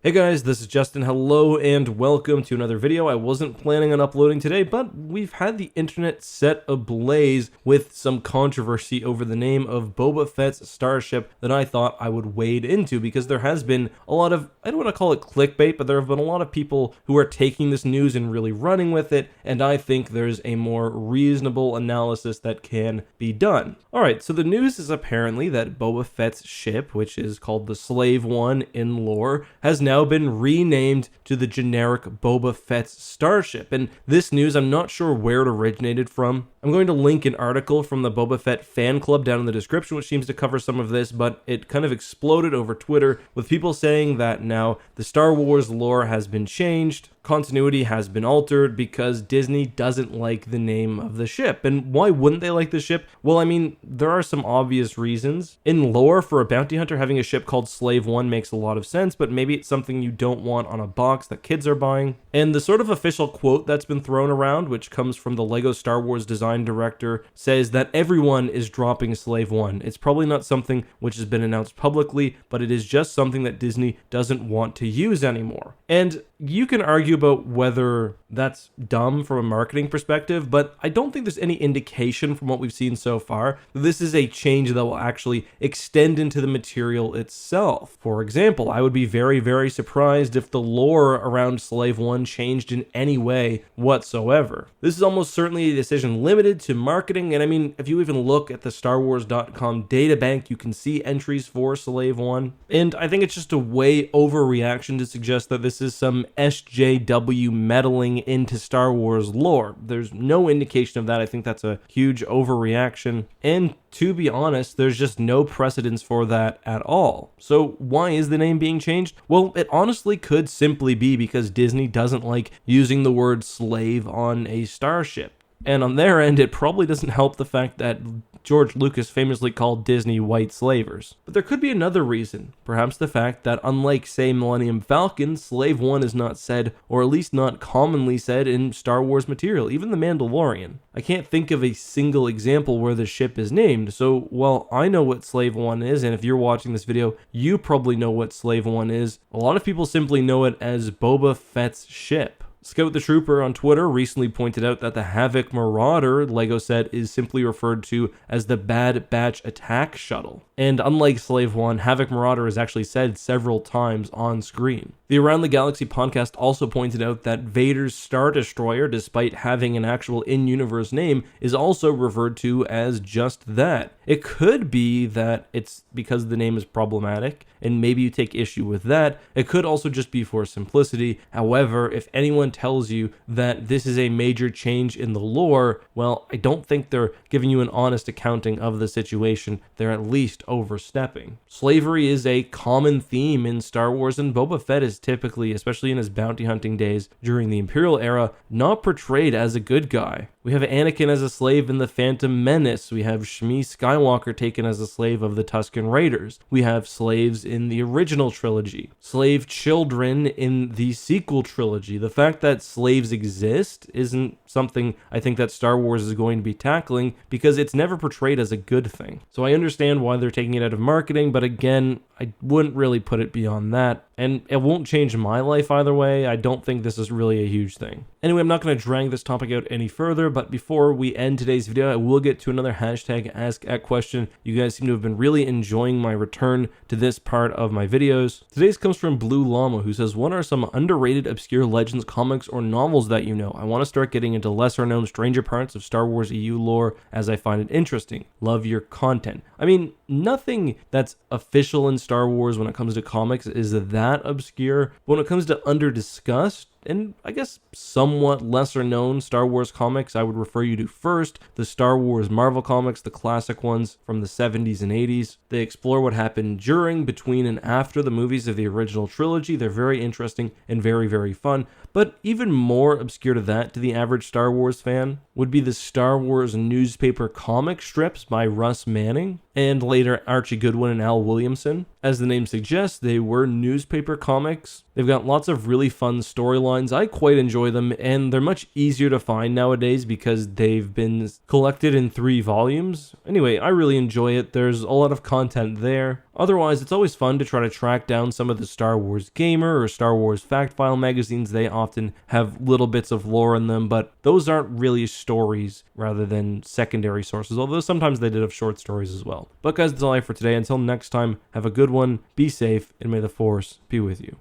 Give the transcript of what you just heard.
Hey guys, this is Justin. Hello and welcome to another video. I wasn't planning on uploading today, but we've had the internet set ablaze with some controversy over the name of Boba Fett's starship that I thought I would wade into, because there has been a lot of, I don't want to call it clickbait, but there have been a lot of people who are taking this news and really running with it, and I think there's a more reasonable analysis that can be done. Alright, so the news is apparently that Boba Fett's ship, which is called the Slave One in lore, has now been renamed to the generic Boba Fett's starship. And this news, I'm not sure where it originated from. I'm going to link an article from the Boba Fett fan club down in the description, which seems to cover some of this, but it kind of exploded over Twitter with people saying that now the Star Wars lore has been changed, continuity has been altered because Disney doesn't like the name of the ship. And why wouldn't they like the ship? Well, I mean, there are some obvious reasons. In lore, for a bounty hunter, having a ship called Slave One makes a lot of sense, but maybe it's something you don't want on a box that kids are buying. And the sort of official quote that's been thrown around, which comes from the Lego Star Wars design director, says that everyone is dropping Slave One. It's probably not something which has been announced publicly, but it is just something that Disney doesn't want to use anymore. And you can argue about whether that's dumb from a marketing perspective, but I don't think there's any indication from what we've seen so far that this is a change that will actually extend into the material itself. For example, I would be very, very surprised if the lore around Slave One changed in any way whatsoever. This is almost certainly a decision limited to marketing, and I mean, if you even look at the StarWars.com databank, you can see entries for Slave One, and I think it's just a way overreaction to suggest that this is some SJW meddling into Star Wars lore. There's no indication of that. I think that's a huge overreaction, and to be honest, there's just no precedence for that at all. So why is the name being changed? Well, it honestly could simply be because Disney doesn't like using the word slave on a starship. And on their end, it probably doesn't help the fact that George Lucas famously called Disney white slavers. But there could be another reason, perhaps the fact that unlike, say, Millennium Falcon, Slave One is not said, or at least not commonly said, in Star Wars material, even The Mandalorian. I can't think of a single example where the ship is named, so while I know what Slave One is, and if you're watching this video, you probably know what Slave One is, a lot of people simply know it as Boba Fett's ship. Scout the Trooper on Twitter recently pointed out that the Havoc Marauder LEGO set is simply referred to as the Bad Batch attack shuttle. And unlike Slave One, Havoc Marauder is actually said several times on screen. The Around the Galaxy podcast also pointed out that Vader's Star Destroyer, despite having an actual in-universe name, is also referred to as just that. It could be that it's because the name is problematic, and maybe you take issue with that. It could also just be for simplicity. However, if anyone tells you that this is a major change in the lore, well, I don't think they're giving you an honest accounting of the situation. They're at least overstepping. Slavery is a common theme in Star Wars, and Boba Fett is typically, especially in his bounty hunting days during the Imperial era, not portrayed as a good guy. We have Anakin as a slave in The Phantom Menace. We have Shmi Skywalker taken as a slave of the Tusken Raiders. We have slaves in the original trilogy. Slave children in the sequel trilogy. The fact that slaves exist isn't something I think that Star Wars is going to be tackling, because it's never portrayed as a good thing. So I understand why they're taking it out of marketing, but again, I wouldn't really put it beyond that. And it won't change my life either way. I don't think this is really a huge thing. Anyway, I'm not going to drag this topic out any further, but before we end today's video, I will get to another hashtag Ask a Question. You guys seem to have been really enjoying my return to this part of my videos. Today's comes from Blue Llama, who says, what are some underrated obscure Legends comics or novels that you know? I want to start getting into lesser known stranger parts of Star Wars EU lore as I find it interesting. Love your content. I mean, nothing that's official in Star Wars when it comes to comics is that obscure. But when it comes to under-discussed, and I guess somewhat lesser known Star Wars comics, I would refer you to first the Star Wars Marvel comics, the classic ones from the 70s and 80s. They explore what happened during, between, and after the movies of the original trilogy. They're very interesting and very, very fun. But even more obscure to that, to the average Star Wars fan, would be the Star Wars newspaper comic strips by Russ Manning, and later Archie Goodwin and Al Williamson. As the name suggests, they were newspaper comics. They've got lots of really fun storylines. I quite enjoy them, and they're much easier to find nowadays because they've been collected in 3 volumes. Anyway, I really enjoy it. There's a lot of content there. Otherwise, it's always fun to try to track down some of the Star Wars Gamer or Star Wars Fact File magazines. They often have little bits of lore in them, but those aren't really stories rather than secondary sources, although sometimes they did have short stories as well. But guys, that's all I have for today. Until next time, have a good one, be safe, and may the Force be with you.